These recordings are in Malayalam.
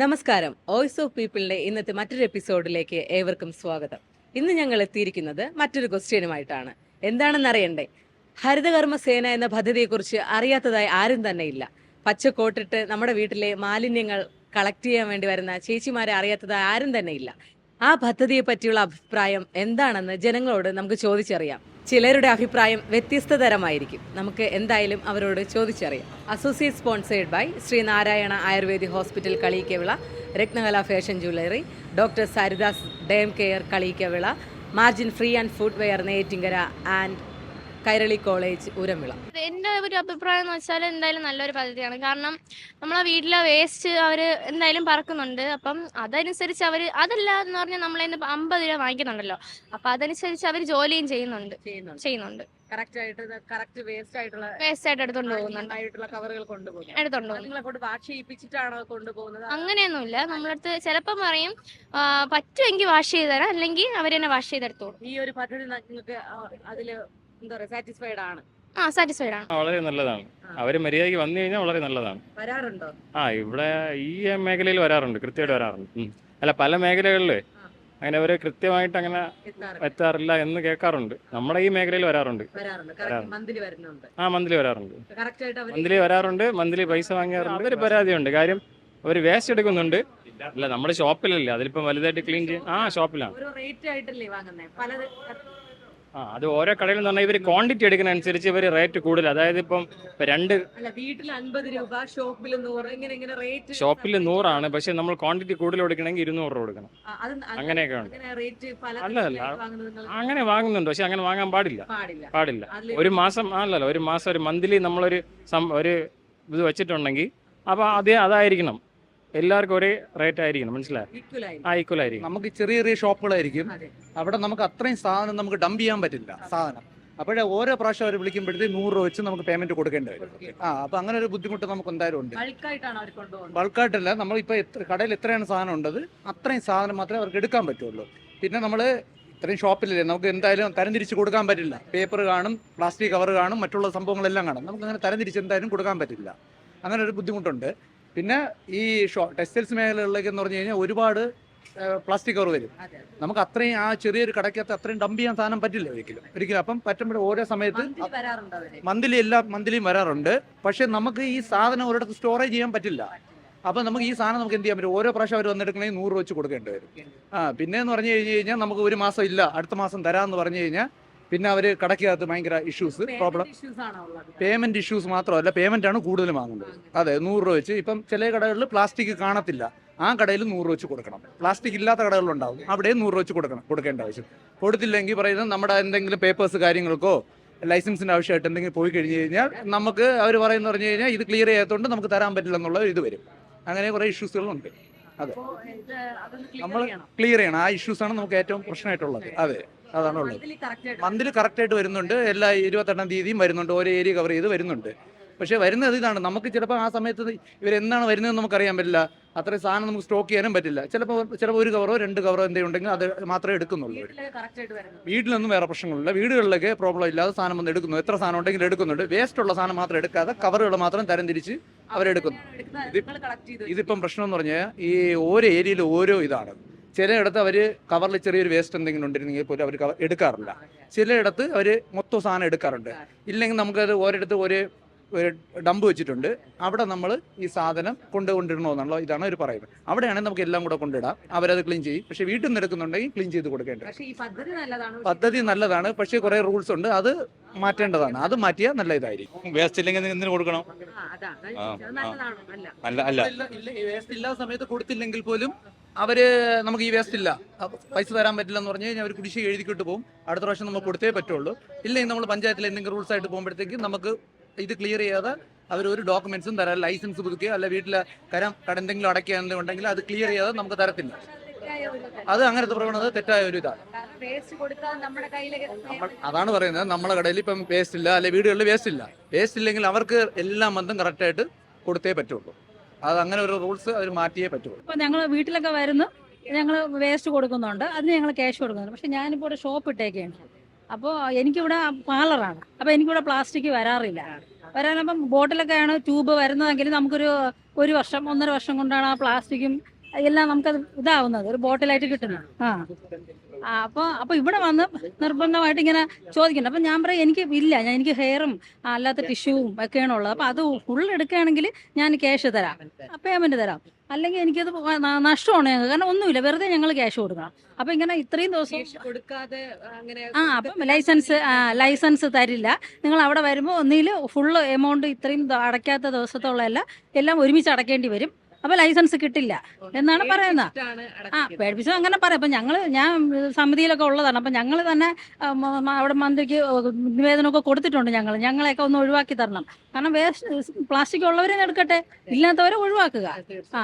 നമസ്കാരം. വോയിസ് ഓഫ് പീപ്പിളിന്റെ ഇന്നത്തെ മറ്റൊരു എപ്പിസോഡിലേക്ക് ഏവർക്കും സ്വാഗതം. ഇന്ന് ഞങ്ങൾ എത്തിയിരിക്കുന്നത് മറ്റൊരു ക്വസ്റ്റ്യനുമായിട്ടാണ്. എന്താണെന്ന് അറിയണ്ടേ? ഹരിതകർമ്മ സേന എന്ന പദ്ധതിയെക്കുറിച്ച് അറിയാത്തതായി ആരും തന്നെ ഇല്ല. പച്ചക്കോട്ടിട്ട് നമ്മുടെ വീട്ടിലെ മാലിന്യങ്ങൾ കളക്ട് ചെയ്യാൻ വേണ്ടി വരുന്ന ചേച്ചിമാരെ അറിയാത്തതായി ആരും തന്നെ ഇല്ല. ആ പദ്ധതിയെ പറ്റിയുള്ള അഭിപ്രായം എന്താണെന്ന് ജനങ്ങളോട് നമുക്ക് ചോദിച്ചറിയാം. ചിലരുടെ അഭിപ്രായം വ്യത്യസ്ത തരമായിരിക്കും. നമുക്ക് എന്തായാലും അവരോട് ചോദിച്ചറിയാം. Associate sponsored by Sree Narayana ayurvedic hospital Kaliyikkavila, Ratnakala fashion jewellery, doctor Saridas derm care Kaliyikkavila, margin free and food ware Neyyattinkara and Kairali college ഉരമിള. എൻ്റെ ഒരു അഭിപ്രായം എന്ന് വെച്ചാൽ എന്തായാലും നല്ലൊരു പദ്ധതിയാണ്. കാരണം നമ്മളെ വീട്ടിലെ വേസ്റ്റ് അവർ എന്തായാലും പറക്കുന്നുണ്ട്. അപ്പം അതനുസരിച്ച് അവർ അതല്ല എന്ന് പറഞ്ഞാൽ നമ്മളെ 50 രൂപ വാങ്ങിക്കുന്നുണ്ടല്ലോ. അപ്പം അതനുസരിച്ച് അവർ ജോലിയും ചെയ്യുന്നുണ്ട്. വേസ്റ്റ് ആയിട്ട് എടുത്തോണ്ട് പോകുന്നുണ്ട്. കവറുകൾ കൊണ്ടുപോകും. അങ്ങനെയൊന്നുമില്ല. നമ്മളടുത്ത് ചിലപ്പം പറയും പറ്റുമെങ്കിൽ വാഷ് ചെയ്ത് തരാം, അല്ലെങ്കിൽ അവർ തന്നെ വാഷ് ചെയ്തെടുത്തോളൂ. ഈ ഒരു പദ്ധതി നിങ്ങൾക്ക് അതില് സാറ്റിസ്ഫൈഡ് ആണ്? സാറ്റിസ്ഫൈഡ് ആണ്. വളരെ നല്ലതാണ്. അവര് മര്യാദയ്ക്ക് വന്നു കഴിഞ്ഞാൽ വളരെ നല്ലതാണ്. വരാറുണ്ടോ? ഇവിടെ ഈ മേഖലയിൽ വരാറുണ്ട്, കൃത്യമായിട്ട് വരാറുണ്ട്. അല്ല, പല മേഖലകളില് അങ്ങനെ അവര് കൃത്യമായിട്ട് അങ്ങനെ എത്താറില്ല എന്ന് കേൾക്കാറുണ്ട്. നമ്മുടെ ഈ മേഖലയിൽ വരാറുണ്ട്. മന്ത്ലി വരാറുണ്ട്. മന്ത്ലി പൈസ വാങ്ങിയാറുണ്ട്. ഒരു പരാതിയുണ്ട്. കാര്യം അവര് വേസ്റ്റ് എടുക്കുന്നുണ്ട്. അല്ല, നമ്മുടെ ഷോപ്പിലല്ലേ, അതിലിപ്പം വലുതായിട്ട് ക്ലീൻ ചെയ്യും. ഷോപ്പിലാണ്. അത് ഓരോ കടയിൽ എന്ന് പറഞ്ഞാൽ ഇവര് ക്വാണ്ടിറ്റി എടുക്കുന്നതനുസരിച്ച് ഇവര് റേറ്റ് കൂടുതൽ. അതായത് ഇപ്പം വീട്ടിൽ 50 രൂപ, ഷോപ്പിൽ 100 പക്ഷെ നമ്മൾ ക്വാണ്ടിറ്റി കൂടുതൽ കൊടുക്കണമെങ്കിൽ 200 രൂപ കൊടുക്കണം. അങ്ങനെയൊക്കെ ഉണ്ട്. അല്ല അങ്ങനെ വാങ്ങുന്നുണ്ട്, പക്ഷെ അങ്ങനെ വാങ്ങാൻ പാടില്ല. ഒരു മാസം ഒരു മന്ത്ലി നമ്മളൊരു ഇത് വെച്ചിട്ടുണ്ടെങ്കിൽ അപ്പൊ അതായിരിക്കണം. എല്ലാവർക്കും ഒരേ റേറ്റ് ആയിരിക്കണം. മനസ്സിലായി? ഈക്വൽ ആയിരിക്കും. നമുക്ക് ചെറിയ ചെറിയ ഷോപ്പുകളായിരിക്കും. അവിടെ നമുക്ക് അത്രയും സാധനം നമുക്ക് ഡംപ് ചെയ്യാൻ പറ്റില്ല സാധനം. അപ്പോഴേ ഓരോ പ്രാവശ്യം അവർ വിളിക്കുമ്പോഴത്തേക്ക് 100 രൂപ വെച്ച് നമുക്ക് പേയ്മെന്റ് കൊടുക്കേണ്ടി വരും. അപ്പൊ അങ്ങനെ ഒരു ബുദ്ധിമുട്ട് നമുക്ക് എന്തായാലും ഉണ്ട്. ബൾക്കായിട്ടല്ല, നമ്മളിപ്പോ കടയിൽ എത്രയാണ് സാധനം ഉണ്ടത് അത്രയും സാധനം മാത്രമേ അവർക്ക് എടുക്കാൻ പറ്റുള്ളൂ. പിന്നെ നമ്മൾ ഇത്രയും ഷോപ്പിലല്ലേ, നമുക്ക് എന്തായാലും തരംതിരിച്ച് കൊടുക്കാൻ പറ്റില്ല. പേപ്പർ കാണും, പ്ലാസ്റ്റിക് കവർ കാണും, മറ്റുള്ള സംഭവങ്ങളെല്ലാം കാണും. നമുക്ക് അങ്ങനെ തരംതിരിച്ച് എന്തായാലും കൊടുക്കാൻ പറ്റില്ല. അങ്ങനെ ഒരു ബുദ്ധിമുട്ടുണ്ട്. പിന്നെ ഈ ടെക്സ്റ്റൈൽസ് മേഖലകളിലേക്ക് എന്ന് പറഞ്ഞു കഴിഞ്ഞാൽ ഒരുപാട് പ്ലാസ്റ്റിക് കവർ വരും. നമുക്ക് അത്രയും ആ ചെറിയൊരു കടയ്ക്കകത്ത് അത്രയും ഡംപ് ചെയ്യാൻ സാധനം പറ്റില്ല ഒരിക്കലും. അപ്പം പറ്റുമ്പോൾ ഓരോ സമയത്ത് മന്ത്ലിയും വരാറുണ്ട്. പക്ഷെ നമുക്ക് ഈ സാധനം ഒരിടത്ത് സ്റ്റോറേജ് ചെയ്യാൻ പറ്റില്ല. അപ്പം നമുക്ക് ഈ സാധനം നമുക്ക് എന്ത് ചെയ്യാൻ പറ്റും, ഓരോ പ്രാവശ്യം അവർ വന്നെടുക്കണമെങ്കിൽ 100 രൂപ വെച്ച് കൊടുക്കേണ്ടി വരും. പിന്നെയെന്ന് പറഞ്ഞു കഴിഞ്ഞാൽ നമുക്ക് ഒരു മാസം ഇല്ല, അടുത്ത മാസം തരാമെന്ന് പറഞ്ഞു കഴിഞ്ഞാൽ പിന്നെ അവർ കടയ്ക്കകത്ത് ഭയങ്കര ഇഷ്യൂസ്, പ്രോബ്ലം. പേയ്മെന്റ് ഇഷ്യൂസ് മാത്രമല്ല, പേയ്മെന്റ് ആണ് കൂടുതൽ വാങ്ങുന്നത്. അതെ, 100 രൂപ വെച്ച്. ഇപ്പം ചില കടകളിൽ പ്ലാസ്റ്റിക് കാണത്തില്ല, ആ കടയിൽ 100 രൂപ വെച്ച് കൊടുക്കണം. പ്ലാസ്റ്റിക് ഇല്ലാത്ത കടകളിലുണ്ടാവും, അവിടെ 100 രൂപ വെച്ച് കൊടുക്കേണ്ട ആവശ്യം. കൊടുത്തില്ലെങ്കിൽ പറയുന്നത് നമ്മുടെ എന്തെങ്കിലും പേപ്പേഴ്സ് കാര്യങ്ങൾക്കോ ലൈസൻസിന്റെ ആവശ്യമായിട്ട് എന്തെങ്കിലും പോയി കഴിഞ്ഞ് കഴിഞ്ഞാൽ നമുക്ക് അവർ പറയുന്ന പറഞ്ഞു കഴിഞ്ഞാൽ ഇത് ക്ലിയർ ചെയ്യാത്തതുകൊണ്ട് നമുക്ക് തരാൻ പറ്റില്ല എന്നുള്ള ഇത് വരും. അങ്ങനെ കുറെ ഇഷ്യൂസുകളുണ്ട്. അതെ, നമ്മൾ ക്ലിയർ ചെയ്യണം. ആ ഇഷ്യൂസാണ് നമുക്ക് ഏറ്റവും പ്രശ്നമായിട്ടുള്ളത്. അതെ, അതാണുള്ളത്. മന്ത്ലി കറക്റ്റായിട്ട് വരുന്നുണ്ട്. എല്ലാ 28-ാം തീയതിയും വരുന്നുണ്ട്. ഓരോ ഏരിയ കവർ ചെയ്ത് വരുന്നുണ്ട്. പക്ഷെ വരുന്നത് ഇതാണ്, നമുക്ക് ചിലപ്പോൾ ആ സമയത്ത് ഇവരെന്നാണ് വരുന്നതെന്ന് നമുക്കറിയാൻ പറ്റില്ല. അത്രയും സാധനം നമുക്ക് സ്റ്റോക്ക് ചെയ്യാനും പറ്റില്ല. ചിലപ്പോൾ 1 കവറോ 2 കവറോ എന്തെങ്കിലും ഉണ്ടെങ്കിൽ അത് മാത്രമേ എടുക്കുന്നുള്ളൂ. വീട്ടിലൊന്നും വേറെ പ്രശ്നങ്ങളില്ല. വീടുകളിലൊക്കെ പ്രോബ്ലം ഇല്ലാതെ സാധനം വന്ന് എടുക്കുന്നു. എത്ര സാധനം ഉണ്ടെങ്കിലും എടുക്കുന്നുണ്ട്. വേസ്റ്റ് ഉള്ള സാധനം മാത്രം എടുക്കാതെ കവറുകൾ മാത്രം തരംതിരിച്ച് അവരെടുക്കുന്നു. ഇതിപ്പം പ്രശ്നം എന്ന് പറഞ്ഞാൽ ഈ ഓരോ ഏരിയയിൽ ഓരോ ഇതാണ്. ചിലയിടത്ത് അവർ കവറിൽ ചെറിയൊരു വേസ്റ്റ് എന്തെങ്കിലും ഉണ്ടെങ്കിൽ പോലും അവർ എടുക്കാറില്ല. ചിലയിടത്ത് അവർ മൊത്തം സാധനം എടുക്കാറുണ്ട്. ഇല്ലെങ്കിൽ നമുക്കത് ഓരോരുത്തർ ഒരു ഡംപ് വെച്ചിട്ടുണ്ട്. അവിടെ നമ്മൾ ഈ സാധനം കൊണ്ടിടണമെന്നുള്ള ഇതാണ് അവർ പറയുന്നത്. അവിടെയാണെങ്കിൽ നമുക്ക് എല്ലാം കൂടെ കൊണ്ടിടാം, അവരത് ക്ലീൻ ചെയ്യും. പക്ഷെ വീട്ടിൽ നിന്ന് എടുക്കുന്നുണ്ടെങ്കിൽ ക്ലീൻ ചെയ്ത് കൊടുക്കേണ്ടത്. പദ്ധതി നല്ലതാണ്, പക്ഷേ കുറെ റൂൾസ് ഉണ്ട്, അത് മാറ്റേണ്ടതാണ്. അത് മാറ്റിയാൽ നല്ല ഇതായിരിക്കും. വേസ്റ്റ് ഇല്ലെങ്കിൽ എന്തിനു കൊടുക്കണം? വേസ്റ്റ് ഇല്ലാത്ത സമയത്ത് കൊടുത്തില്ലെങ്കിൽ പോലും അവര് നമുക്ക് ഈ വേസ്റ്റ് ഇല്ല, പൈസ തരാൻ പറ്റില്ല എന്ന് പറഞ്ഞു കഴിഞ്ഞാൽ അവർ കുടിശ്ശിക എഴുതിക്കിട്ട് പോകും. അടുത്ത പ്രാവശ്യം നമ്മൾ കൊടുത്തേ പറ്റുള്ളൂ. ഇല്ലെങ്കിൽ നമ്മൾ പഞ്ചായത്തിൽ എന്തെങ്കിലും റൂൾസ് ആയിട്ട് പോകുമ്പോഴത്തേക്ക് നമുക്ക് ഇത് ക്ലിയർ ചെയ്യാതെ അവർ ഒരു ഡോക്യുമെന്റ്സും തരാം. ലൈസൻസ് പുതുക്കുക, അല്ല വീട്ടിലെ എന്തെങ്കിലും അടയ്ക്കുക ഉണ്ടെങ്കിൽ അത് ക്ലിയർ ചെയ്യാതെ നമുക്ക് തരത്തില്ല. അത് അങ്ങനത്തെ പ്രവണത തെറ്റായ ഒരു ഇതാണ്. അതാണ് പറയുന്നത്, നമ്മളെ കടയിൽ ഇപ്പം വേസ്റ്റ് ഇല്ല, അല്ലെ വീടുകളിൽ വേസ്റ്റ് ഇല്ല. വേസ്റ്റ് ഇല്ലെങ്കിൽ അവർക്ക് എല്ലാ മന്തും കറക്റ്റായിട്ട് കൊടുത്തേ പറ്റുള്ളൂ. അത് അങ്ങനെ ഒരു റൂൾസ് അവർ മാറ്റിയേ പറ്റുള്ളൂ. ഇപ്പൊ ഞങ്ങൾ വീട്ടിലൊക്കെ വരുന്നു, ഞങ്ങൾ വേസ്റ്റ് കൊടുക്കുന്നുണ്ട്, അതിന് ഞങ്ങൾ ക്യാഷ് കൊടുക്കുന്നുണ്ട്. പക്ഷെ ഞാനിപ്പോൾ ഒരു ഷോപ്പ് ഇട്ടേക്കാണ്. അപ്പോൾ എനിക്കിവിടെ പാർലറാണ്. അപ്പോൾ എനിക്കിവിടെ പ്ലാസ്റ്റിക് വരാറില്ല. വരാനപ്പം ബോട്ടിലൊക്കെയാണ് ട്യൂബ് വരുന്നതെങ്കിൽ നമുക്കൊരു 1 വർഷം 1.5 വർഷം കൊണ്ടാണ് ആ പ്ലാസ്റ്റിക്കും എല്ലാം നമുക്കത് ഇതാവുന്നത്, ഒരു ബോട്ടിലായിട്ട് കിട്ടുന്നത്. അപ്പോൾ ഇവിടെ വന്ന് നിർബന്ധമായിട്ട് ഇങ്ങനെ ചോദിക്കുന്നുണ്ട്. അപ്പം ഞാൻ പറയും എനിക്ക് ഇല്ല, എനിക്ക് ഹെയറും അല്ലാത്ത ടിഷ്യൂവും ഒക്കെയാണ് ഉള്ളത്. അപ്പം അത് ഫുൾ എടുക്കുകയാണെങ്കിൽ ഞാൻ ക്യാഷ് തരാം, പേയ്മെന്റ് തരാം. അല്ലെങ്കിൽ എനിക്കത് നഷ്ടമാണ് ഞങ്ങൾക്ക്, കാരണം ഒന്നുമില്ല, വെറുതെ ഞങ്ങൾ ക്യാഷ് കൊടുക്കണം. അപ്പം ഇങ്ങനെ ഇത്രയും ദിവസം കൊടുക്കാതെ അങ്ങനെ അപ്പം ലൈസൻസ് തരില്ല. നിങ്ങൾ അവിടെ വരുമ്പോൾ ഒന്നിൽ ഫുള്ള് എമൗണ്ട് ഇത്രയും അടയ്ക്കാത്ത ദിവസത്തോളം എല്ലാം ഒരുമിച്ച് അടയ്ക്കേണ്ടി വരും. അപ്പൊ ലൈസൻസ് കിട്ടില്ല എന്നാണ് പറയുന്നത്. പേടിപ്പിച്ചു അങ്ങനെ പറയാം. അപ്പൊ ഞാൻ സമിതിയിലൊക്കെ ഉള്ളതാണ്. അപ്പൊ ഞങ്ങൾ തന്നെ അവിടെ മന്ത്രിക്ക് നിവേദനമൊക്കെ കൊടുത്തിട്ടുണ്ട്. ഞങ്ങളെയൊക്കെ ഒന്ന് ഒഴിവാക്കി തരണം. കാരണം വേസ്റ്റ് പ്ലാസ്റ്റിക് ഉള്ളവരെ എടുക്കട്ടെ, ഇല്ലാത്തവരെ ഒഴിവാക്കുക.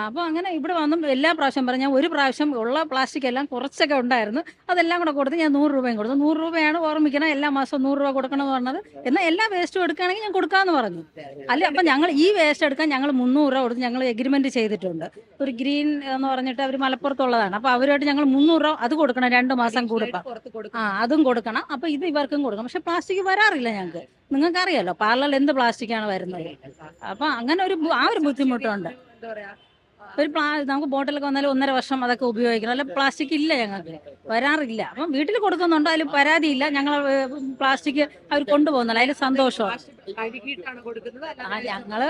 അപ്പൊ അങ്ങനെ ഇവിടെ വന്നും എല്ലാ പ്രാവശ്യം പറഞ്ഞു. ഞാൻ ഒരു പ്രാവശ്യം ഉള്ള പ്ലാസ്റ്റിക് എല്ലാം കുറച്ചൊക്കെ ഉണ്ടായിരുന്നു, അതെല്ലാം കൂടെ കൊടുത്ത് ഞാൻ 100 രൂപയും കൊടുത്തു. 100 രൂപയാണ് ഓർമ്മിക്കണം, എല്ലാ മാസവും 100 രൂപ കൊടുക്കണം എന്ന് പറഞ്ഞത്. എന്നാൽ എല്ലാ വേസ്റ്റും എടുക്കുകയാണെങ്കിൽ ഞാൻ കൊടുക്കാമെന്ന് പറഞ്ഞു. അല്ല, അപ്പൊ ഞങ്ങൾ ഈ വേസ്റ്റ് എടുക്കാൻ ഞങ്ങൾ 300 രൂപ കൊടുത്ത് ഞങ്ങൾ എഗ്രിമെന്റ് ചെയ്തിട്ടുണ്ട്. ഒരു ഗ്രീൻ എന്ന് പറഞ്ഞിട്ട് അവർ മലപ്പുറത്തുള്ളതാണ്. അപ്പൊ അവരുമായിട്ട് ഞങ്ങൾ 300 രൂപ അത് കൊടുക്കണം, 2 മാസം കൂടുമ്പോൾ. അതും കൊടുക്കണം. അപ്പൊ ഇത് ഇവർക്കും കൊടുക്കണം. പക്ഷെ പ്ലാസ്റ്റിക് വരാറില്ല ഞങ്ങൾക്ക്. നിങ്ങൾക്കറിയാലോ പാർലറിൽ എന്ത് പ്ലാസ്റ്റിക്കാണ് വരുന്നത്. അപ്പൊ അങ്ങനെ ആ ഒരു ബുദ്ധിമുട്ടുണ്ട്. നമുക്ക് ബോട്ടിലൊക്കെ വന്നാലും 1.5 വർഷം അതൊക്കെ ഉപയോഗിക്കണം. അല്ല, പ്ലാസ്റ്റിക് ഇല്ല, ഞങ്ങൾക്ക് വരാറില്ല. അപ്പം വീട്ടിൽ കൊടുക്കുന്നുണ്ട്, അതിൽ പരാതിയില്ല. ഞങ്ങൾ പ്ലാസ്റ്റിക് അവർ കൊണ്ടുപോകുന്നില്ല, അതിൽ സന്തോഷമാണ്. ഞങ്ങള്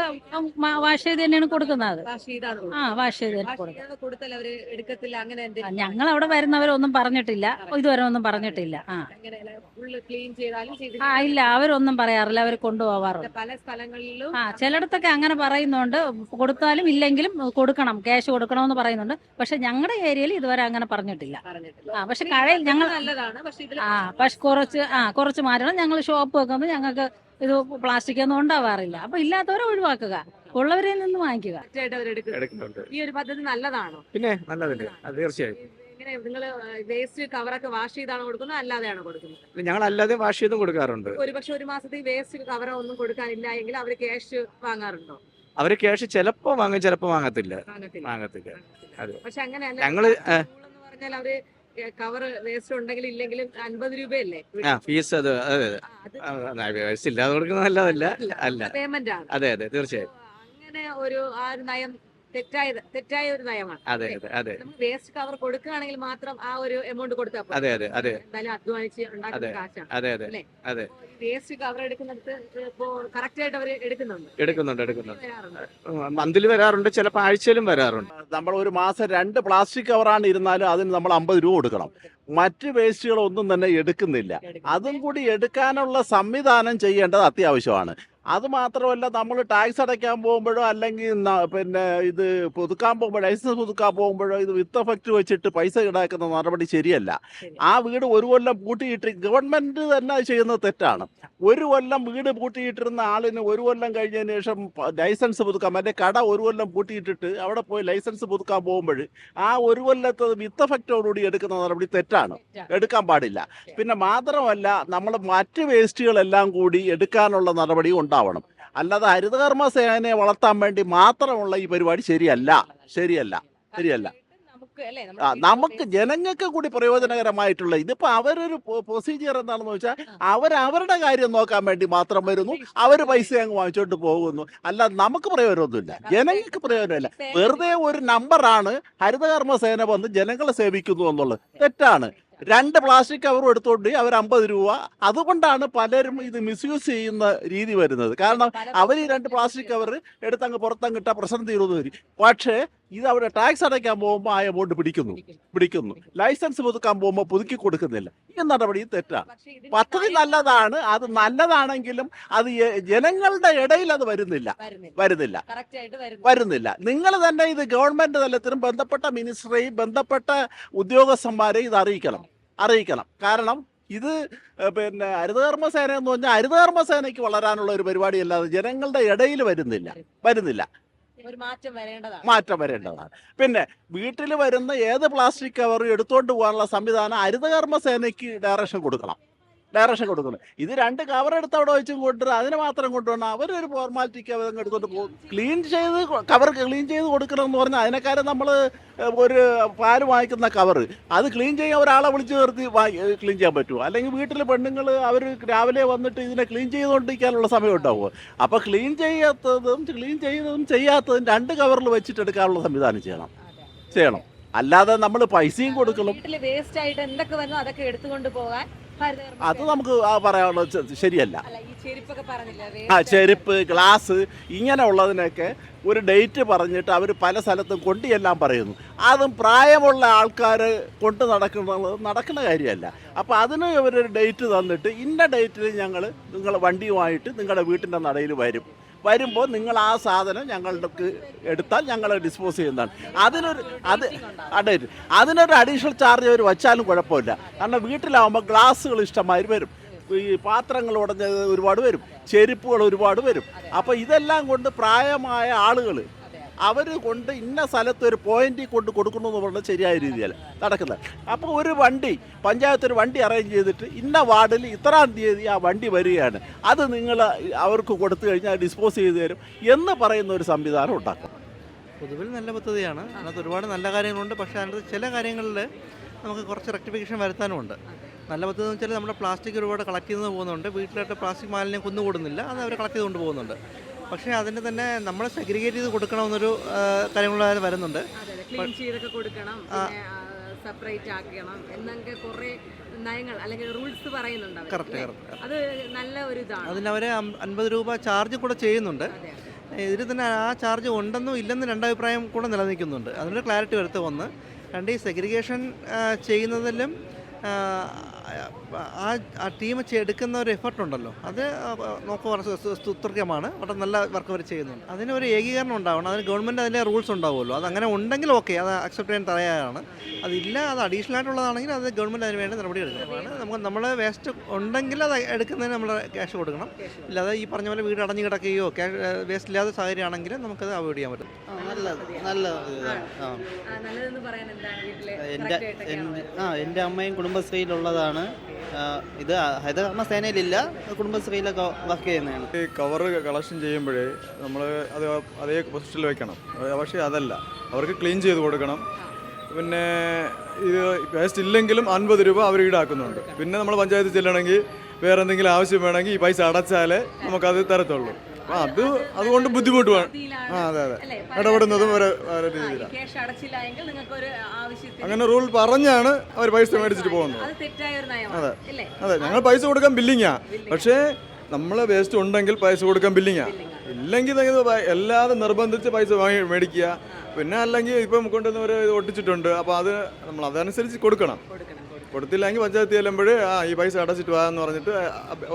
വാഷ് ചെയ്ത് തന്നെയാണ് കൊടുക്കുന്നത്. വാഷ് ചെയ്ത് തന്നെ കൊടുക്കുന്നത്. ഞങ്ങൾ അവിടെ വരുന്നവരൊന്നും പറഞ്ഞിട്ടില്ല, ഇതുവരെ ഒന്നും പറഞ്ഞിട്ടില്ല. ഇല്ല, അവരൊന്നും പറയാറില്ല, അവർ കൊണ്ടുപോവാറുണ്ട്. പല സ്ഥലങ്ങളിലും ചിലയിടത്തൊക്കെ അങ്ങനെ പറയുന്നുണ്ട്, കൊടുത്താലും ഇല്ലെങ്കിലും കൊടുക്കണം, ക്യാഷ് കൊടുക്കണമെന്ന് പറയുന്നുണ്ട്. പക്ഷെ ഞങ്ങളുടെ ഏരിയയിൽ ഇതുവരെ അങ്ങനെ പറഞ്ഞിട്ടില്ല. പക്ഷെ കടയിൽ ഞങ്ങൾ പക്ഷെ കുറച്ച് മാറ്റണം. ഞങ്ങൾ ഷോപ്പ് വെക്കുമ്പോൾ ഞങ്ങൾക്ക് ഇത് പ്ലാസ്റ്റിക് ഒന്നും ഉണ്ടാവാറില്ല. അപ്പൊ ഇല്ലാത്തവരെ ഒഴിവാക്കുക, ഉള്ളവരെ നിന്ന് വാങ്ങിക്കുക. ഈ ഒരു പദ്ധതി നല്ലതാണോ? പിന്നെ നല്ലതല്ലേ, അത് തീർച്ചയായും. നിങ്ങൾ വേസ്റ്റ് കവറൊക്കെ വാഷ് ചെയ്താണോ കൊടുക്കുന്നത്, അല്ലാതെയാണോ കൊടുക്കുന്നത്? ഞങ്ങൾ അല്ലാതെ വാഷ് ചെയ്തും കൊടുക്കാറുണ്ട്. ഒരുപക്ഷെ ഒരു മാസത്തിൽ വേസ്റ്റ് കവറ ഒന്നും കൊടുക്കാനില്ല എങ്കിൽ അവര് ക്യാഷ് വാങ്ങാറുണ്ടോ? അവര് ക്യാഷ് ചിലപ്പോ വാങ്ങും, ചിലപ്പോ വാങ്ങത്തില്ല. അതെ. പക്ഷെ അങ്ങനെയല്ല, ഞങ്ങള് പറഞ്ഞാൽ അവര് കവർ വേസ്റ്റ് ഉണ്ടെങ്കിലും ഇല്ലെങ്കിലും 50 രൂപയല്ലേ ഫീസ്. അതെ, വേസ്റ്റ് ഇല്ലാതെ കൊടുക്കുന്നത് നല്ലതല്ല. പേയ്മെന്റ് ആണ്. അതെ, തീർച്ചയായും. അങ്ങനെ ആ ഒരു നയം തെറ്റായ ഒരു നയമാണ്. അതെ. നമുക്ക് വേസ്റ്റ് കവർ കൊടുക്കുകയാണെങ്കിൽ മാത്രം ആ ഒരു എമൗണ്ട് കൊടുത്താൽ അതെ. എന്തായാലും അധ്വാനിച്ച് ഉണ്ടാക്കുന്ന കാശാണ്. അതെ. വേസ്റ്റ് കവർ എടുക്കുന്നിടത്ത് ഇപ്പോ കറക്റ്റ് ആയിട്ട് അവർ എടുക്കുന്നുണ്ട്. മന്തിൽ വരാറുണ്ട്, ചിലപ്പോൾ ആഴ്ചയിലും വരാറുണ്ട്. നമ്മൾ ഒരു മാസം 2 പ്ലാസ്റ്റിക് കവറാണ് ഇരുന്നാലും അതിന് നമ്മൾ 50 രൂപ കൊടുക്കണം. മറ്റ് വേസ്റ്റുകളൊന്നും തന്നെ എടുക്കുന്നില്ല. അതും കൂടി എടുക്കാനുള്ള സംവിധാനം ചെയ്യേണ്ടത് അത്യാവശ്യമാണ്. അത് മാത്രമല്ല, നമ്മൾ ടാക്സ് അടയ്ക്കാൻ പോകുമ്പോഴോ അല്ലെങ്കിൽ പിന്നെ ഇത് പുതുക്കാൻ പോകുമ്പോൾ, ലൈസൻസ് പുതുക്കാൻ പോകുമ്പോഴോ ഇത് വിത്ത് എഫക്റ്റ് വെച്ചിട്ട് പൈസ ഈടാക്കുന്ന നടപടി ശരിയല്ല. ആ വീട് 1 കൊല്ലം പൂട്ടിയിട്ട് ഗവൺമെന്റ് തന്നെ ചെയ്യുന്നത് തെറ്റാണ്. 1 കൊല്ലം വീട് പൂട്ടിയിട്ടിരുന്ന ആളിന് 1 കൊല്ലം കഴിഞ്ഞതിന് ശേഷം ലൈസൻസ് പുതുക്കാൻ, മറ്റേ കട 1 കൊല്ലം പൂട്ടിയിട്ടിട്ട് അവിടെ പോയി ലൈസൻസ് പുതുക്കാൻ പോകുമ്പോൾ ആ 1 കൊല്ലത്ത് വിത്ത് എഫക്റ്റോടുകൂടി എടുക്കുന്ന നടപടി തെറ്റാണ്, എടുക്കാൻ പാടില്ല. പിന്നെ മാത്രമല്ല, നമ്മൾ മറ്റ് വേസ്റ്റുകളെല്ലാം കൂടി എടുക്കാനുള്ള നടപടി ഉണ്ടാവണം. അല്ലാതെ ഹരിതകർമ്മ സേനയെ വളർത്താൻ വേണ്ടി മാത്രമുള്ള ഈ പരിപാടി ശരിയല്ല. നമുക്ക് ജനങ്ങൾക്ക് കൂടി പ്രയോജനകരമായിട്ടുള്ള ഇതിപ്പോ അവരൊരു പ്രൊസീജിയർ എന്താണെന്ന് വെച്ചാൽ അവരവരുടെ കാര്യം നോക്കാൻ വേണ്ടി മാത്രം വരുന്നു, അവര് പൈസ അങ്ങ് വാങ്ങിച്ചോണ്ട് പോകുന്നു. അല്ല, നമുക്ക് പ്രയോജനമൊന്നുമില്ല, ജനങ്ങൾക്ക് പ്രയോജനമില്ല. വെറുതെ ഒരു നമ്പറാണ് ഹരിതകർമ്മ സേന വന്ന് ജനങ്ങളെ സേവിക്കുന്നു എന്നുള്ളത് തെറ്റാണ്. 2 പ്ലാസ്റ്റിക് കവറും എടുത്തോണ്ട് അവർ 50 രൂപ. അതുകൊണ്ടാണ് പലരും ഇത് മിസ്യൂസ് ചെയ്യുന്ന രീതി വരുന്നത്. കാരണം അവർ ഈ 2 പ്ലാസ്റ്റിക് കവർ എടുത്തങ്ങ് പുറത്തങ്ങ് ഇട്ടാൽ പ്രശ്നം തീരുന്നു വരും. പക്ഷേ ഇത് അവിടെ ടാക്സ് അടയ്ക്കാൻ പോകുമ്പോൾ ആ എമൗണ്ട് പിടിക്കുന്നു. ലൈസൻസ് പുതുക്കാൻ പോകുമ്പോൾ പുതുക്കി കൊടുക്കുന്നില്ല. ഈ നടപടി തെറ്റാണ്. പദ്ധതി നല്ലതാണ്, അത് നല്ലതാണെങ്കിലും അത് ജനങ്ങളുടെ ഇടയിൽ അത് വരുന്നില്ല. നിങ്ങൾ തന്നെ ഇത് ഗവൺമെന്റ് തലത്തിലും ബന്ധപ്പെട്ട മിനിസ്റ്ററെയും ബന്ധപ്പെട്ട ഉദ്യോഗസ്ഥന്മാരെയും ഇത് അറിയിക്കണം. കാരണം ഇത് പിന്നെ ഹരിതകർമ്മ സേന എന്ന് പറഞ്ഞാൽ ഹരിതകർമ്മ സേനയ്ക്ക് വളരാനുള്ള ഒരു പരിപാടിയല്ലാതെ ജനങ്ങളുടെ ഇടയിൽ വരുന്നില്ല. മാറ്റം വരേണ്ടതാണ്. പിന്നെ വീട്ടിൽ വരുന്ന ഏത് പ്ലാസ്റ്റിക് കവറും എടുത്തോണ്ട് പോകാനുള്ള സംവിധാനം ഹരിതകർമ്മ സേനയ്ക്ക് ഡയറക്ഷൻ കൊടുക്കണം. ഡയറക്ഷൻ കൊടുക്കുന്നത്. ഇത് 2 കവർ എടുത്ത് അവിടെ വെച്ചും കൊണ്ടുവരും, അതിന് മാത്രം കൊണ്ടുവരണം. അവരൊരു ഫോർമാലിറ്റിക്ക് അവരങ്ങ് എടുത്തോണ്ട് പോകും. കവർ ക്ലീൻ ചെയ്ത് കൊടുക്കണം എന്ന് പറഞ്ഞാൽ അതിനെക്കാരം നമ്മൾ ഒരു പാല് വാങ്ങിക്കുന്ന കവർ അത് ക്ലീൻ ചെയ്യാൻ ഒരാളെ വിളിച്ച് നിർത്തി ക്ലീൻ ചെയ്യാൻ പറ്റുമോ? അല്ലെങ്കിൽ വീട്ടിൽ പെണ്ണുങ്ങൾ അവർ രാവിലെ വന്നിട്ട് ഇതിനെ ക്ലീൻ ചെയ്തുകൊണ്ടിരിക്കാനുള്ള സമയം ഉണ്ടാവുമോ? അപ്പോൾ ക്ലീൻ ചെയ്തതും ചെയ്യാത്തതും 2 കവറിൽ വെച്ചിട്ട് എടുക്കാനുള്ള സംവിധാനം ചെയ്യണം. അല്ലാതെ നമ്മൾ പൈസയും കൊടുക്കണം. വീട്ടില് വേസ്റ്റ് ആയിട്ട് എന്തൊക്കെ വന്നോ അതൊക്കെ എടുത്തുകൊണ്ട് പോകാൻ അത് നമുക്ക് പറയാനുള്ളത് ശരിയല്ല. ഈ ചെരുപ്പൊക്കെ പറഞ്ഞില്ല, ചെരുപ്പ്, ഗ്ലാസ് ഇങ്ങനെയുള്ളതിനൊക്കെ ഒരു ഡേറ്റ് പറഞ്ഞിട്ട് അവർ പല സ്ഥലത്തും കൊണ്ടുചെല്ലാൻ പറയുന്നു. അതും പ്രായമുള്ള ആൾക്കാർ കൊണ്ട് നടക്കുന്ന കാര്യമല്ല. അപ്പോൾ അതിന് ഇവരൊരു ഡേറ്റ് തന്നിട്ട് ഇന്ന ഡേറ്റിൽ നിങ്ങൾ വണ്ടിയുമായിട്ട് നിങ്ങളുടെ വീട്ടിൻ്റെ നടയിൽ വരുമ്പോൾ നിങ്ങൾ ആ സാധനം ഞങ്ങൾക്ക് എടുത്താൽ ഞങ്ങൾ ഡിസ്പോസ് ചെയ്യുന്നതാണ്. അതിനൊരു അഡീഷണൽ ചാർജ് അവർ വച്ചാലും കുഴപ്പമില്ല. കാരണം വീട്ടിലാവുമ്പോൾ ഗ്ലാസ്സുകൾ ഇഷ്ടമായി വരും, ഈ പാത്രങ്ങൾ ഉടഞ്ഞത് ഒരുപാട് വരും, ചെരുപ്പുകൾ ഒരുപാട് വരും. അപ്പോൾ ഇതെല്ലാം കൊണ്ട് പ്രായമായ ആളുകൾ അവർ കൊണ്ട് ഇന്ന സ്ഥലത്ത് ഒരു പോയിന്റിൽ കൊണ്ട് കൊടുക്കണമെന്ന് പറഞ്ഞാൽ ശരിയായ രീതിയല്ല നടക്കുന്നത്. അപ്പോൾ ഒരു പഞ്ചായത്ത് ഒരു വണ്ടി അറേഞ്ച് ചെയ്തിട്ട് ഇന്ന വാർഡിൽ ഇത്രാം തീയതി ആ വണ്ടി വരികയാണ്, അത് നിങ്ങൾ അവർക്ക് കൊടുത്തു കഴിഞ്ഞാൽ ഡിസ്പോസ് ചെയ്ത് തരും എന്ന് പറയുന്ന ഒരു സംവിധാനം ഉണ്ടാക്കും. പൊതുവിൽ നല്ല പദ്ധതിയാണ്. അതിനകത്ത് ഒരുപാട് നല്ല കാര്യങ്ങളുണ്ട്. പക്ഷേ അതിനകത്ത് ചില കാര്യങ്ങളിൽ നമുക്ക് കുറച്ച് റെക്ടിഫിക്കേഷൻ വരുത്താനുമുണ്ട്. നല്ല പദ്ധതി എന്ന് വെച്ചാൽ നമ്മുടെ പ്ലാസ്റ്റിക് ഒരുപാട് കളക്ട് ചെയ്ത് പോകുന്നുണ്ട്. വീട്ടിലായിട്ട് പ്ലാസ്റ്റിക് മാലിന്യം കുന്നുകൂടുന്നില്ല, അത് അവർ കളക്ട് ചെയ്തുകൊണ്ട് പോകുന്നുണ്ട്. പക്ഷേ അതിന് തന്നെ നമ്മൾ സെഗ്രിഗേറ്റ് ചെയ്ത് കൊടുക്കണമെന്നൊരു കാര്യങ്ങൾ വരുന്നുണ്ട്. സെപ്പറേറ്റ് ആക്കണം എന്നൊക്കെ കുറേ നയങ്ങൾ അല്ലെങ്കിൽ റൂൾസ് പറയുന്നുണ്ട്. അത് നല്ല ഒരു ഇതാണ്. അതിനവർ 50 രൂപ ചാർജ് കൂടെ ചെയ്യുന്നുണ്ട്. ഇതിൽ തന്നെ ആ ചാർജ് ഉണ്ടെന്നും ഇല്ലെന്നും 2 അഭിപ്രായം കൂടെ നിലനിൽക്കുന്നുണ്ട്. അതിനൊരു ക്ലാരിറ്റി വരുത്തുക. 1, 2 ഈ സെഗ്രിഗേഷൻ ചെയ്യുന്നതിലും ആ ടീം എടുക്കുന്ന ഒരു എഫർട്ട് ഉണ്ടല്ലോ, അത് നോക്കുക സ്തുത്യമാണ്. വളരെ നല്ല വർക്ക് അവർ ചെയ്യുന്നുണ്ട്. അതിനൊരു ഏകീകരണം ഉണ്ടാവണം. അതിന് ഗവൺമെൻറ് അതിൻ്റെ റൂൾസ് ഉണ്ടാവുമല്ലോ. അത് അങ്ങനെ ഉണ്ടെങ്കിൽ ഓക്കെ, അത് അക്സെപ്റ്റ് ചെയ്യാൻ തയ്യാറാണ്. അതില്ല, അത് അഡീഷണൽ ആയിട്ടുള്ളതാണെങ്കിൽ അത് ഗവൺമെൻറ് അതിന് വേണ്ടി നടപടി എടുക്കണം. നമ്മൾ വേസ്റ്റ് ഉണ്ടെങ്കിൽ അത് എടുക്കുന്നതിന് നമ്മൾ ക്യാഷ് കൊടുക്കണം. ഇല്ലാതെ ഈ പറഞ്ഞ പോലെ വീട് അടഞ്ഞു കിടക്കുകയോ വേസ്റ്റ് ഇല്ലാത്ത സാഹചര്യമാണെങ്കിൽ നമുക്കത് അവോയ്ഡ് ചെയ്യാൻ പറ്റും. എൻ്റെ അമ്മയും കുടുംബശ്രീയിലുള്ളതാണ്. ഇത് ഹരിതകർമ്മ സേനയിലില്ല, കുടുംബശ്രീയിലൊക്കെ വർക്ക് ചെയ്യുന്നതാണ്. ഈ കവറ് കളക്ഷൻ ചെയ്യുമ്പോഴേ നമ്മൾ അത് അതേ പൊസിഷനിൽ വെക്കണം. പക്ഷേ അതല്ല, അവർക്ക് ക്ലീൻ ചെയ്ത് കൊടുക്കണം. പിന്നെ ഇത് വേസ്റ്റ് ഇല്ലെങ്കിലും 50 രൂപ അവർ ഈടാക്കുന്നുണ്ട്. പിന്നെ നമ്മൾ പഞ്ചായത്തിൽ ചെല്ലണമെങ്കിൽ വേറെ എന്തെങ്കിലും ആവശ്യം വേണമെങ്കിൽ ഈ പൈസ അടച്ചാലേ നമുക്കത് തരത്തുള്ളൂ. അതുകൊണ്ട് ബുദ്ധിമുട്ടുമാണ്. അതെ, ഇടപെടുന്നതും ഒരു രീതിയിലാണ്. അങ്ങനെ റൂൾ പറഞ്ഞാണ് അവർ പൈസ മേടിച്ചിട്ട് പോകുന്നത്. അതെ, ഞങ്ങൾ പൈസ കൊടുക്കാൻ ബില്ലിങ്ങാ. പക്ഷേ നമ്മൾ വേസ്റ്റ് ഉണ്ടെങ്കിൽ പൈസ കൊടുക്കാൻ ബില്ലിങ്ങാ. ഇല്ലെങ്കിൽ എല്ലാതും നിർബന്ധിച്ച് പൈസ മേടിക്കുക. പിന്നെ അല്ലെങ്കിൽ ഇപ്പം കൊണ്ടുവന്നവർ ഒട്ടിച്ചിട്ടുണ്ട്, അപ്പോൾ അത് നമ്മൾ അതനുസരിച്ച് കൊടുക്കണം. കൊടുത്തില്ലെങ്കിൽ പഞ്ചായത്ത് ചെല്ലുമ്പോൾ ഈ പൈസ അടച്ചിട്ട് വാന്ന് പറഞ്ഞിട്ട്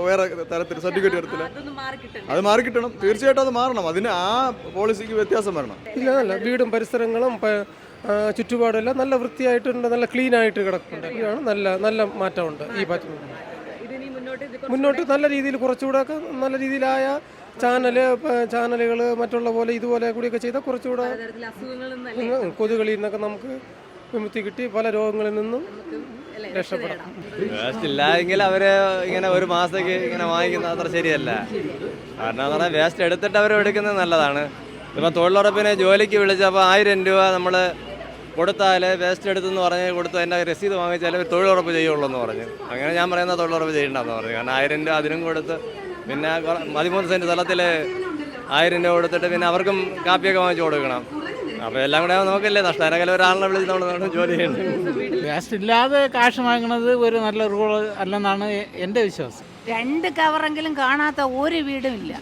വേറെ തരത്തിൽ സർട്ടിഫിക്കറ്റ് എടുത്തില്ല. അത് മാറിക്കിട്ടണം, തീർച്ചയായിട്ടും അത് മാറണം. അതിന് ആ പോളിസിക്ക് വ്യത്യാസം വരണം. ഇല്ല, വീടും പരിസരങ്ങളും ചുറ്റുപാടെല്ലാം നല്ല വൃത്തിയായിട്ടുണ്ട്, നല്ല ക്ലീൻ ആയിട്ട് കിടക്കുന്നുണ്ട്. ഇതാണ് നല്ല മാറ്റമുണ്ട്. ഈ മുന്നോട്ട് നല്ല രീതിയിൽ കുറച്ചുകൂടെ ഒക്കെ നല്ല രീതിയിലായ ചാനലുകൾ മറ്റുള്ള പോലെ ഇതുപോലെ കൂടിയൊക്കെ ചെയ്താൽ കുറച്ചുകൂടെ കൊതുകളിൽ നിന്നൊക്കെ നമുക്ക് വിമുക്തി കിട്ടി പല രോഗങ്ങളിൽ നിന്നും രക്ഷപ്പെടാം. വേസ്റ്റ് ഇല്ലെങ്കിൽ അവര് ഇങ്ങനെ ഒരു മാസത്തേക്ക് ഇങ്ങനെ വാങ്ങിക്കുന്നത് അത്ര ശരിയല്ല. കാരണം എന്ന് പറഞ്ഞാൽ വേസ്റ്റ് എടുത്തിട്ട് അവർ എടുക്കുന്നത് നല്ലതാണ്. ഇപ്പം തൊഴിലുറപ്പിനെ ജോലിക്ക് വിളിച്ചപ്പോൾ 1000 രൂപ നമ്മൾ കൊടുത്താൽ വേസ്റ്റ് എടുത്തെന്ന് പറഞ്ഞ് കൊടുത്ത് അതിൻ്റെ രസീത് വാങ്ങിച്ചാൽ തൊഴിലുറപ്പ് ചെയ്യുള്ളൂ എന്ന് പറഞ്ഞു. അങ്ങനെ ഞാൻ പറയുന്നത് തൊഴിലുറപ്പ് ചെയ്യണ്ടെന്ന് പറഞ്ഞു. കാരണം 1000 രൂപ അതിനും കൊടുത്ത് പിന്നെ 13 സെൻറ്റ് സ്ഥലത്തിൽ 1000 രൂപ കൊടുത്തിട്ട് പിന്നെ അവർക്കും കാപ്പിയൊക്കെ വാങ്ങിച്ചു കൊടുക്കണം. അപ്പോൾ എല്ലാം കൂടെ നോക്കില്ലേ നഷ്ടം. അതിനൊക്കെ ഒരാളിനെ വിളിച്ച് നമ്മൾ ജോലി ചെയ്യുന്നത്. വേസ്റ്റ് ഇല്ലാതെ കാശ് വാങ്ങുന്നത് ഒരു നല്ല റൂൾ അല്ലെന്നാണ് എൻ്റെ വിശ്വാസം. 2 കവറെങ്കിലും കാണാത്ത ഒരു വീടും ഇല്ല.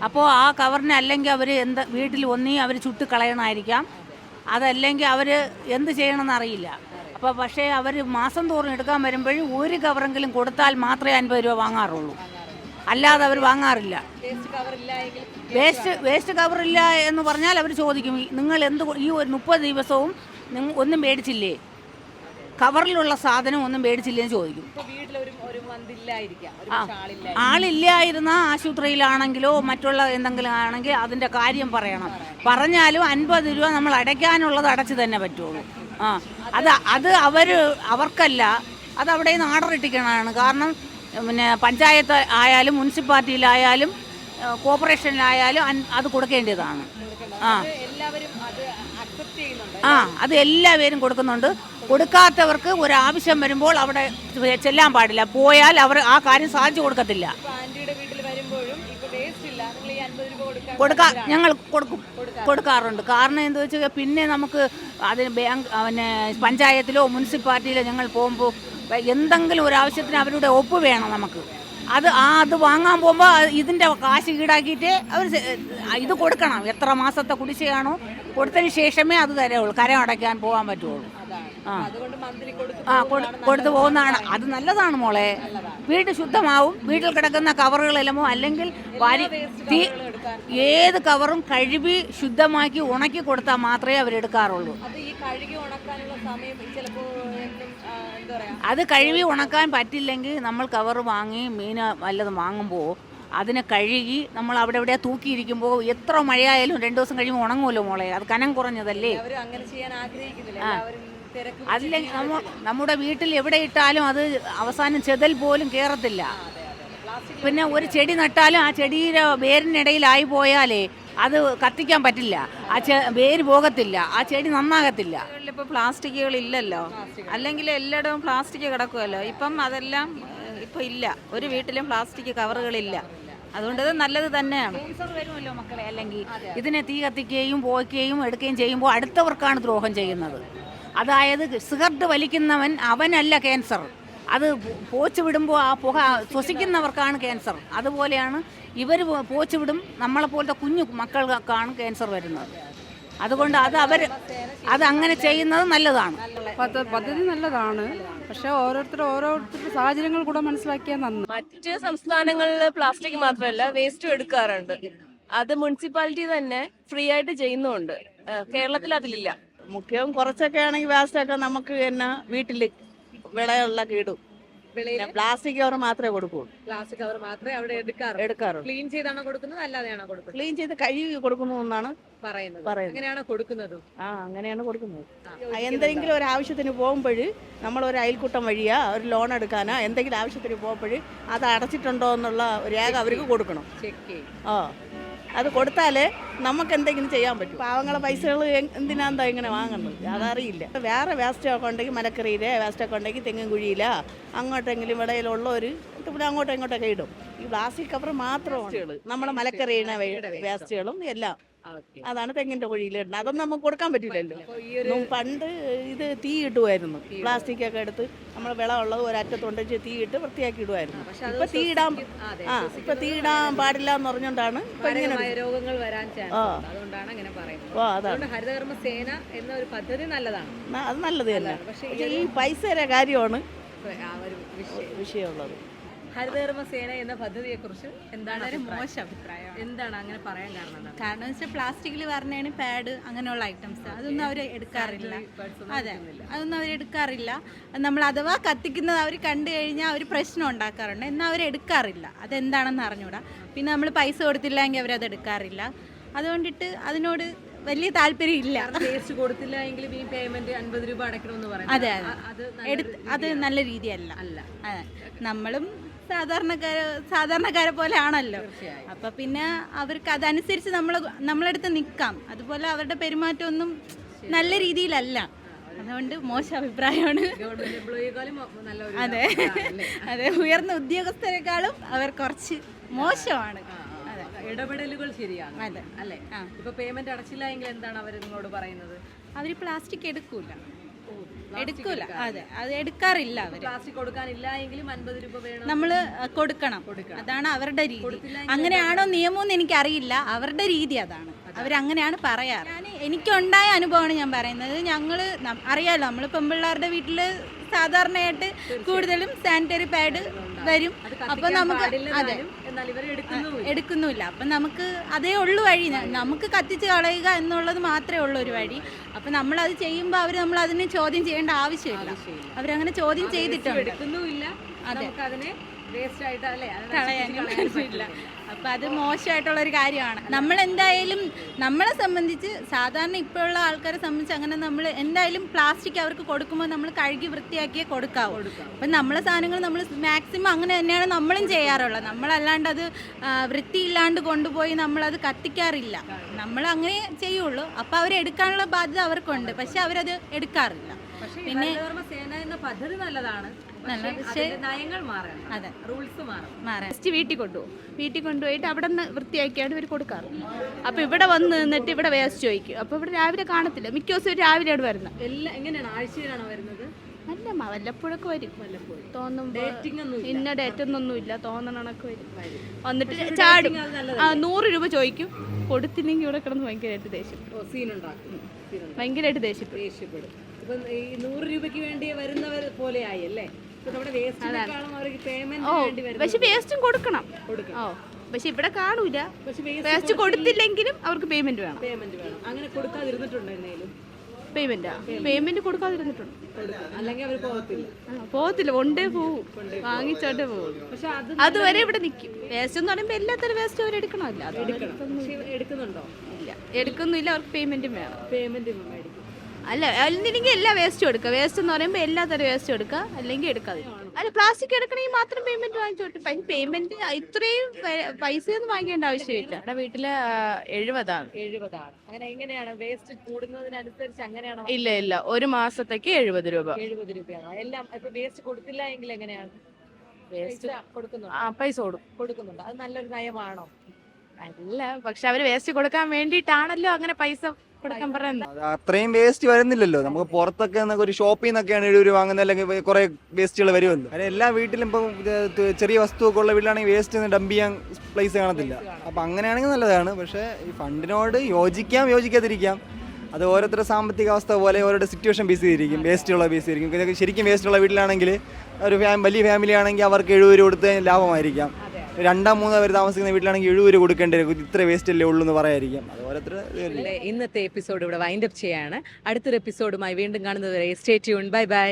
അപ്പോൾ ആ കവറിനെ അല്ലെങ്കിൽ അവർ വീട്ടിൽ ഒന്നീ അവർ ചുട്ട് കളയണമായിരിക്കാം, അതല്ലെങ്കിൽ അവർ എന്ത് ചെയ്യണമെന്ന് അറിയില്ല. അപ്പോൾ പക്ഷേ അവർ മാസം തോറും എടുക്കാൻ വരുമ്പോഴും ഒരു കവറെങ്കിലും കൊടുത്താൽ മാത്രമേ 50 രൂപ വാങ്ങാറുള്ളൂ, അല്ലാതെ അവർ വാങ്ങാറില്ല. വേസ്റ്റ് കവറില്ല എന്ന് പറഞ്ഞാൽ അവർ ചോദിക്കും, നിങ്ങൾ ഈ ഒരു 30 ദിവസവും ഒന്നും മേടിച്ചില്ലേ, കവറിലുള്ള സാധനം ഒന്നും മേടിച്ചില്ലെന്ന് ചോദിക്കും. ആളില്ലായിരുന്ന ആശുപത്രിയിലാണെങ്കിലോ മറ്റുള്ള എന്തെങ്കിലും ആണെങ്കിൽ അതിൻ്റെ കാര്യം പറയണം. പറഞ്ഞാലും 50 രൂപ നമ്മൾ അടയ്ക്കാനുള്ളത് അടച്ച് തന്നെ പറ്റുള്ളൂ. അത് അവർക്കല്ല, അത് അവിടെ നിന്ന് ഓർഡർ ഇട്ടിക്കണതാണ്. കാരണം പിന്നെ പഞ്ചായത്ത് ആയാലും മുനിസിപ്പാലിറ്റിയിലായാലും കോർപ്പറേഷനിലായാലും അത് കൊടുക്കേണ്ടതാണ്. ആ അത് എല്ലാവരും കൊടുക്കുന്നുണ്ട്. കൊടുക്കാത്തവർക്ക് ഒരാവശ്യം വരുമ്പോൾ അവിടെ ചെല്ലാൻ പാടില്ല. പോയാൽ അവർ ആ കാര്യം സാധിച്ചു കൊടുക്കത്തില്ല. ഞങ്ങൾ കൊടുക്കാറുണ്ട്. കാരണം എന്താ വെച്ചാൽ പിന്നെ നമുക്ക് അതിന് ബാങ്ക് പിന്നെ പഞ്ചായത്തിലോ മുനിസിപ്പാലിറ്റിയിലോ ഞങ്ങൾ പോകുമ്പോൾ എന്തെങ്കിലും ഒരു ആവശ്യത്തിന് അവരുടെ ഒപ്പ് വേണം നമുക്ക്. അത് വാങ്ങാൻ പോകുമ്പോൾ ഇതിൻ്റെ കാശ് ഈടാക്കിയിട്ട് അവർ ഇത് കൊടുക്കണം. എത്ര മാസത്തെ കുടിശ്ശികയാണോ കൊടുത്തതിന് ശേഷമേ അത് തരുള്ളൂ, കരം അടയ്ക്കാൻ പോകാൻ പറ്റുള്ളൂ. കൊടുത്തു പോകുന്നതാണ്. അത് നല്ലതാണ് മോളെ. വീട് ശുദ്ധമാവും. വീട്ടിൽ കിടക്കുന്ന കവറുകളെല്ലാമോ അല്ലെങ്കിൽ ഏത് കവറും കഴുകി ശുദ്ധമാക്കി ഉണക്കി കൊടുത്താൽ മാത്രമേ അവരെടുക്കാറുള്ളൂ. അത് കഴുകി ഉണക്കാൻ പറ്റില്ലെങ്കിൽ നമ്മൾ കവർ വാങ്ങി മീൻ വല്ലതും വാങ്ങുമ്പോൾ അതിനെ കഴുകി നമ്മൾ അവിടെ എവിടെയാ തൂക്കിയിരിക്കുമ്പോൾ എത്ര മഴയായാലും 2 ദിവസം കഴിയുമ്പോൾ ഉണങ്ങുമല്ലോ മോളെ. അത് കനം കുറഞ്ഞതല്ലേ. അതില്ലെങ്കിൽ നമ്മുടെ വീട്ടിൽ എവിടെ ഇട്ടാലും അത് അവസാനം ചെതൽ പോലും കയറത്തില്ല. പിന്നെ ഒരു ചെടി നട്ടാലും ആ ചെടിയുടെ വേരിനിടയിലായി പോയാലേ അത് കത്തിക്കാൻ പറ്റില്ല. ആ വേര് പോകത്തില്ല, ആ ചെടി നന്നാകത്തില്ല. ഇപ്പോൾ പ്ലാസ്റ്റിക്കുകളില്ലല്ലോ, അല്ലെങ്കിൽ എല്ലായിടവും പ്ലാസ്റ്റിക് കിടക്കുമല്ലോ. ഇപ്പം അതെല്ലാം ഇപ്പം ഇല്ല. ഒരു വീട്ടിലും പ്ലാസ്റ്റിക് കവറുകളില്ല. അതുകൊണ്ട് ഇത് നല്ലത് തന്നെയാണ്. വരുമല്ലോ മക്കളെ. അല്ലെങ്കിൽ ഇതിനെ തീ കത്തിക്കുകയും പോയിക്കുകയും എടുക്കുകയും ചെയ്യുമ്പോൾ അടുത്തവർക്കാണ് ദ്രോഹം ചെയ്യുന്നത്. അതായത് സിഗരറ്റ് വലിക്കുന്നവൻ അവനല്ല ക്യാൻസർ. അത് പോച്ച് വിടുമ്പോൾ ആ പുക ശ്വസിക്കുന്നവർക്കാണ് ക്യാൻസർ. അതുപോലെയാണ് ഇവർ പോച്ച് വിടും, നമ്മളെപ്പോലത്തെ കുഞ്ഞു മക്കൾക്കാണ് ക്യാൻസർ വരുന്നത്. അതുകൊണ്ട് അത് അങ്ങനെ ചെയ്യുന്നത് നല്ലതാണ്. പദ്ധതി നല്ലതാണ്. പക്ഷെ ഓരോരുത്തരുടെ സാഹചര്യങ്ങൾ കൂടെ മനസ്സിലാക്കിയാൽ നന്ന്. മറ്റ് സംസ്ഥാനങ്ങളിൽ പ്ലാസ്റ്റിക് മാത്രമല്ല വേസ്റ്റും എടുക്കാറുണ്ട്. അത് മുനിസിപ്പാലിറ്റി തന്നെ ഫ്രീ ആയിട്ട് ചെയ്യുന്നുണ്ട്. കേരളത്തിൽ അതിലില്ല. മുഖ്യം കുറച്ചൊക്കെ ആണെങ്കിൽ വേസ്റ്റൊക്കെ നമുക്ക് തന്നെ വീട്ടിൽ വിളയുള്ള കീടും. പ്ലാസ്റ്റിക് കവർ മാത്രമേ കൊടുക്കുള്ളൂ. പ്ലാസ്റ്റിക് കവർ മാത്രമേ അവിടെ എടുക്കാറുള്ളൂ. ക്ലീൻ ചെയ്താണോ കൊടുക്കുന്നത്, അല്ലാതെയാണോ കൊടുക്കുന്നത്? ക്ലീൻ ചെയ്ത് കഴുകി കൊടുക്കുന്നു എന്നാണ് പറയുന്നത്. അങ്ങനെയാണോ കൊടുക്കുന്നത്? അങ്ങനെയാണ് കൊടുക്കുന്നത്. എന്തെങ്കിലും ഒരു ആവശ്യത്തിന് പോകുമ്പോൾ നമ്മൾ ഒരു അയൽക്കൂട്ടം വഴിയാ ഒരു ലോൺ എടുക്കാനോ എന്തെങ്കിലും ആവശ്യത്തിന് പോകുമ്പോൾ അത് അടച്ചിട്ടുണ്ടോ എന്നുള്ള ഒരു രേഖ അവർക്ക് കൊടുക്കണം. അത് കൊടുത്താലേ നമുക്ക് എന്തെങ്കിലും ചെയ്യാൻ പറ്റും. പാവങ്ങളെ പൈസകൾ എന്തിനാന്താ ഇങ്ങനെ വാങ്ങുന്നത് അതറിയില്ല. വേറെ വേസ്റ്റൊക്കെ ഉണ്ടെങ്കിൽ മലക്കറിയിലെ വേസ്റ്റൊക്കെ ഉണ്ടെങ്കിൽ തെങ്ങും കുഴിയില അങ്ങോട്ടെങ്കിലും ഇവിടെയുള്ളവർ ഇവിടെ അങ്ങോട്ടും ഇങ്ങോട്ടൊക്കെ ഇടും. ഈ പ്ലാസ്റ്റിക് കവർ മാത്രമാണ് നമ്മളെ മലക്കറിയുടെ വേസ്റ്റുകളും എല്ലാം. അതാണ് തെങ്ങിന്റെ കുഴിയിലിടുന്നത്. അതൊന്നും നമുക്ക് കൊടുക്കാൻ പറ്റില്ലല്ലോ. പണ്ട് ഇത് തീ ഇടുമായിരുന്നു. പ്ലാസ്റ്റിക് ഒക്കെ എടുത്ത് നമ്മൾ വിളവുള്ളത് ഒരറ്റത്തുണ്ടെച്ച് തീ ഇട്ട് വൃത്തിയാക്കി ഇടുമായിരുന്നു. ഇപ്പൊ തീ ഇടാൻ പാടില്ല എന്ന് പറഞ്ഞുകൊണ്ടാണ് രോഗങ്ങൾ വരാൻ അതുകൊണ്ടാണ് അങ്ങനെ പറയുന്നത്. അതാണ് ഹരിതകർമ്മ സേന എന്ന ഒരു പദ്ധതി നല്ലതാണ്. അത് നല്ലത് തന്നെ. പക്ഷേ ഈ പൈസയുടെ കാര്യമാണ് വിഷയമുള്ളത്. ഹരിതകർമ്മ സേന എന്ന പദ്ധതിയെ കുറിച്ച് എന്താണ് മോശം അഭിപ്രായം? എന്താണ് അങ്ങനെ പറയാൻ കാരണം വെച്ചാൽ പ്ലാസ്റ്റിക്കിൽ പറഞ്ഞാണ് പാഡ് അങ്ങനെയുള്ള ഐറ്റംസ് അതൊന്നും അവർ എടുക്കാറില്ല. അതെ, അതൊന്നും അവർ എടുക്കാറില്ല. നമ്മൾ അഥവാ കത്തിക്കുന്നത് അവർ കണ്ടു കഴിഞ്ഞാൽ അവർ പ്രശ്നം ഉണ്ടാക്കാറുണ്ട്. എന്നാൽ അവർ എടുക്കാറില്ല. അതെന്താണെന്ന് അറിഞ്ഞൂടാ. പിന്നെ നമ്മൾ പൈസ കൊടുത്തില്ലെങ്കിൽ അവരത് എടുക്കാറില്ല. അതുകൊണ്ടിട്ട് അതിനോട് വലിയ താല്പര്യം ഇല്ല. വേസ്റ്റ് കൊടുത്തില്ല എങ്കിലും ഈ പേയ്മെന്റ് 50 രൂപ അടയ്ക്കണമെന്ന് പറയുന്നത്. അതെ, അത് നല്ല രീതിയല്ല. അതെ, നമ്മളും സാധാരണക്കാരെ പോലെ ആണല്ലോ. അപ്പൊ പിന്നെ അവർക്ക് അതനുസരിച്ച് നമ്മളടുത്ത് നിൽക്കാം. അതുപോലെ അവരുടെ പെരുമാറ്റമൊന്നും നല്ല രീതിയിലല്ല. അതുകൊണ്ട് മോശം അഭിപ്രായമാണ്. അതെ, ഉയർന്ന ഉദ്യോഗസ്ഥരെക്കാളും അവർ കുറച്ച് മോശമാണ്. ഇടപെടലുകൾ ശരിയാണ്. അതെ അല്ലേ? ഇപ്പൊ പേയ്മെന്റ് അടച്ചില്ല എങ്കിൽ എന്താണ് അവർ നിങ്ങളോട് പറയുന്നത്? അവര് പ്ലാസ്റ്റിക് എടുക്കൂല. അതെ, അത് എടുക്കാറില്ല. പ്ലാസ്റ്റിക് കൊടുക്കാനില്ല എങ്കിലും 50 രൂപ വേണം, നമ്മള് കൊടുക്കണം. അതാണ് അവരുടെ രീതി. അങ്ങനെയാണോ നിയമം എനിക്ക് അറിയില്ല. അവരുടെ രീതി അതാണ്. അവരങ്ങനെയാണ് പറയാറ്. എനിക്കുണ്ടായ അനുഭവമാണ് ഞാൻ പറയുന്നത്. ഞങ്ങള് അറിയാലോ, നമ്മൾ പെൺപിള്ളേരുടെ വീട്ടില് സാധാരണയായിട്ട് കൂടുതലും സാനിറ്ററി പാഡ് വരും. അപ്പൊ നമുക്ക് എടുക്കുന്നില്ല. അപ്പൊ നമുക്ക് അതേ ഉള്ളു വഴി. നമുക്ക് കത്തിച്ച് കളയുക എന്നുള്ളത് മാത്രമേ ഉള്ളൂ ഒരു വഴി. അപ്പൊ നമ്മളത് ചെയ്യുമ്പോൾ നമ്മൾ അതിനെ ചോദ്യം ചെയ്യേണ്ട ആവശ്യമില്ല. അവരങ്ങനെ ചോദ്യം ചെയ്തിട്ടുണ്ട്. എടുക്കുന്നുമില്ല. അതെ, അതിനെ വേസ്റ്റ് ആയിട്ട് അല്ലേ കളയാനും പറ്റില്ല. അപ്പം അത് മോശമായിട്ടുള്ള ഒരു കാര്യമാണ്. നമ്മൾ എന്തായാലും നമ്മളെ സംബന്ധിച്ച് സാധാരണ ഇപ്പോഴുള്ള ആൾക്കാരെ സംബന്ധിച്ച് അങ്ങനെ നമ്മൾ എന്തായാലും പ്ലാസ്റ്റിക് അവർക്ക് കൊടുക്കുമ്പോൾ നമ്മൾ കഴുകി വൃത്തിയാക്കിയേ കൊടുക്കാവൂ. അപ്പം നമ്മളെ സാധനങ്ങൾ നമ്മൾ മാക്സിമം അങ്ങനെ തന്നെയാണ് നമ്മളും ചെയ്യാറുള്ളത്. നമ്മളല്ലാണ്ട് അത് വൃത്തിയില്ലാണ്ട് കൊണ്ടുപോയി നമ്മളത് കത്തിക്കാറില്ല. നമ്മൾ അങ്ങനെ ചെയ്യുള്ളൂ. അപ്പോൾ അവരെടുക്കാനുള്ള ബാധ്യത അവർക്കുണ്ട്, പക്ഷെ അവരത് എടുക്കാറില്ല. പിന്നെ സേന എന്ന പദ്ധതി നല്ലതാണ്, പക്ഷേ നയങ്ങൾ മാറണം. അതെ, റൂൾസ് മാറാൻ വീട്ടിൽ കൊണ്ടുപോകും. വീട്ടിൽ കൊണ്ടുപോയിട്ട് അവിടെ നിന്ന് വൃത്തിയാക്കിയാണ് ഇവർ കൊടുക്കാറ്. അപ്പോൾ ഇവിടെ വന്ന് നിന്നിട്ട് ഇവിടെ വേസ്റ്റ് ചോദിക്കും. അപ്പോൾ ഇവിടെ രാവിലെ കാണത്തില്ല, മിക്ക ദിവസവും രാവിലെയാണ് വരുന്നത്. എല്ലാം എങ്ങനെയാണ്, ആഴ്ചയിലാണോ വരുന്നത്? അല്ല, വല്ലപ്പോഴൊക്കെ വരും. തോന്നുമ്പോൾ ഇന്ന ഡേറ്റൊന്നൊന്നുമില്ല, തോന്നണ കണക്ക് വരും. വന്നിട്ട് ചാടും. 100 രൂപ ചോദിക്കും. കൊടുത്തില്ലെങ്കിൽ ഇവിടെ കിടന്ന് ഭയങ്കരമായിട്ട് ദേഷ്യപ്പെടും. ഇപ്പം ഈ 100 രൂപയ്ക്ക് വേണ്ടി വരുന്നവർ പോലെ ആയി അല്ലേ? പക്ഷെ വേസ്റ്റും കൊടുക്കണം. പക്ഷെ ഇവിടെ കാണൂല. വേസ്റ്റ് കൊടുത്തില്ലെങ്കിലും അവർക്ക് പേയ്മെന്റ് വേണം. അങ്ങനെ കൊടുക്കാതിരുന്നിട്ടുണ്ടെങ്കിലും പേയ്മെന്റ് കൊടുക്കാതിരുന്നിട്ടുണ്ട്. അല്ലെങ്കിൽ അവർ പോകത്തില്ല, കൊണ്ടേ പോവും, വാങ്ങിച്ചോണ്ടേ പോകും. പക്ഷെ അതുവരെ ഇവിടെ നിൽക്കും. വേസ്റ്റ് എന്ന് പറയുമ്പോൾ എല്ലാത്തരം വേസ്റ്റ് അവർ എടുക്കണമല്ലോ. അത് എടുക്കുന്നുണ്ടോ? ഇല്ല, എടുക്കുന്നില്ല. അവർക്ക് പേയ്മെന്റും വേണം. മേടിക്കും. അല്ല, അല്ലെങ്കിൽ എല്ലാ വേസ്റ്റും എടുക്കുക. വേസ്റ്റ് എന്ന് പറയുമ്പോൾ എല്ലാത്തരം വേസ്റ്റും എടുക്കുക, അല്ലെങ്കിൽ എടുക്കാതെ. അല്ല, പ്ലാസ്റ്റിക് എടുക്കണമെങ്കിൽ മാത്രം പേയ്മെന്റ് വാങ്ങിച്ചോട്ടെ. പേയ്മെന്റ് ഇത്രയും പൈസയൊന്നും വാങ്ങിക്കേണ്ട ആവശ്യമില്ല. നമ്മുടെ വീട്ടില് 70 അങ്ങനെ എങ്ങനെയാണ് വേസ്റ്റ് കൂടുന്നതിനനുസരിച്ച് അങ്ങനെയാണോ? ഇല്ല, ഒരു മാസത്തേക്ക് 70 രൂപ. 70 രൂപയാണ് എല്ലാം. ഇപ്പൊ വേസ്റ്റ് കൊടുത്തില്ല എങ്കിൽ എങ്ങനെയാണ്? വേസ്റ്റ് കൊടുക്കുന്നുണ്ട്. പൈസ കൊടുക്കുന്നുണ്ട്. അത് നല്ലൊരു നയമാണോ? അല്ല, പക്ഷെ അവര് വേസ്റ്റ് കൊടുക്കാൻ വേണ്ടിയിട്ടാണല്ലോ അങ്ങനെ പൈസ കൊടുക്കാൻ പറയുന്നത്. അത്രയും വേസ്റ്റ് വരുന്നില്ലല്ലോ. നമുക്ക് പുറത്തൊക്കെ ഒരു ഷോപ്പിൽ നിന്നൊക്കെയാണ് 70 രൂപ വാങ്ങുന്നത്, അല്ലെങ്കിൽ കുറെ വേസ്റ്റുകൾ വരുമല്ലോ. കാര്യം എല്ലാ വീട്ടിലും ഇപ്പം ചെറിയ വസ്തുവൊക്കെ ഉള്ള വീട്ടിലാണെങ്കിൽ വേസ്റ്റ് ഡംപ് ചെയ്യാൻ പ്ലേസ് കാണത്തില്ല. അപ്പം അങ്ങനെയാണെങ്കിൽ നല്ലതാണ്. പക്ഷേ ഈ ഫണ്ടിനോട് യോജിക്കാതിരിക്കാം. അത് ഓരോരുത്തരുടെ സാമ്പത്തിക അവസ്ഥ പോലെ ഓരോരുടെ സിറ്റുവേഷൻ ബേസ് ചെയ്തിരിക്കും. വേസ്റ്റുള്ള ബേസ് ചെയ്തിരിക്കും. ഇതൊക്കെ ശരിക്കും വേസ്റ്റുള്ള വീട്ടിലാണെങ്കിൽ ഒരു വലിയ ഫാമിലി ആണെങ്കിൽ അവർക്ക് 70 രൂപ കൊടുത്ത് ലാഭമായിരിക്കാം. 2-3 പേര് താമസിക്കുന്ന വീട്ടിലാണെങ്കിൽ 70 രൂപ കൊടുക്കേണ്ടി വരും. ഇത്ര വേസ്റ്റ് അല്ലേ ഉള്ളൂ എന്ന് പറയായിരിക്കാം. അത് ഓരോരുത്തരുടെ. ഇന്നത്തെ എപ്പിസോഡ് ഇവിടെ വൈൻഡപ്പ് ചെയ്യാണ്. അടുത്തൊരു എപ്പിസോഡുമായി വീണ്ടും കാണുന്നത് വരെ സ്റ്റേ ട്യൂൺ. ബൈ.